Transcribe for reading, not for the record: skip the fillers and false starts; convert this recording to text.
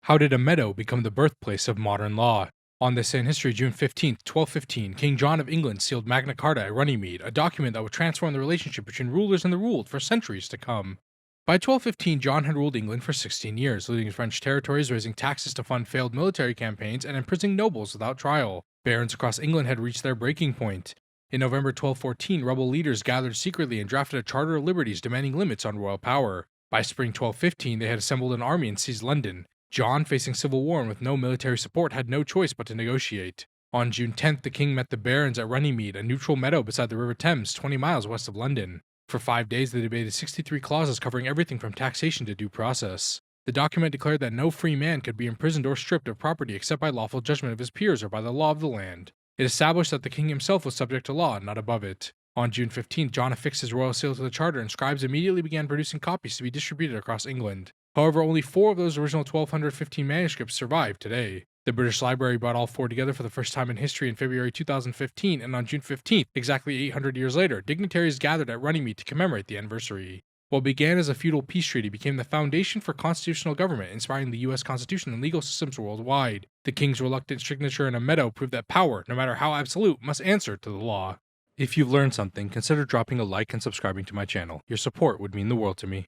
How did a meadow become the birthplace of modern law? On this day in history, June 15th, 1215, King John of England sealed Magna Carta at Runnymede, a document that would transform the relationship between rulers and the ruled for centuries to come. By 1215, John had ruled England for 16 years, looting French territories, raising taxes to fund failed military campaigns, and imprisoning nobles without trial. Barons across England had reached their breaking point. In November 1214, rebel leaders gathered secretly and drafted a Charter of Liberties demanding limits on royal power. By spring 1215, they had assembled an army and seized London. John, facing civil war and with no military support, had no choice but to negotiate. On June 10th, the king met the barons at Runnymede, a neutral meadow beside the River Thames, 20 miles west of London. For 5 days, they debated 63 clauses covering everything from taxation to due process. The document declared that no free man could be imprisoned or stripped of property except by lawful judgment of his peers or by the law of the land. It established that the king himself was subject to law, not above it. On June 15th, John affixed his royal seal to the charter, and scribes immediately began producing copies to be distributed across England. However, only 4 of those original 1215 manuscripts survive today. The British Library brought all 4 together for the first time in history in February 2015, and on June 15th, exactly 800 years later, dignitaries gathered at Runnymede to commemorate the anniversary. What began as a feudal peace treaty became the foundation for constitutional government, inspiring the U.S. Constitution and legal systems worldwide. The king's reluctant signature in a meadow proved that power, no matter how absolute, must answer to the law. If you've learned something, consider dropping a like and subscribing to my channel. Your support would mean the world to me.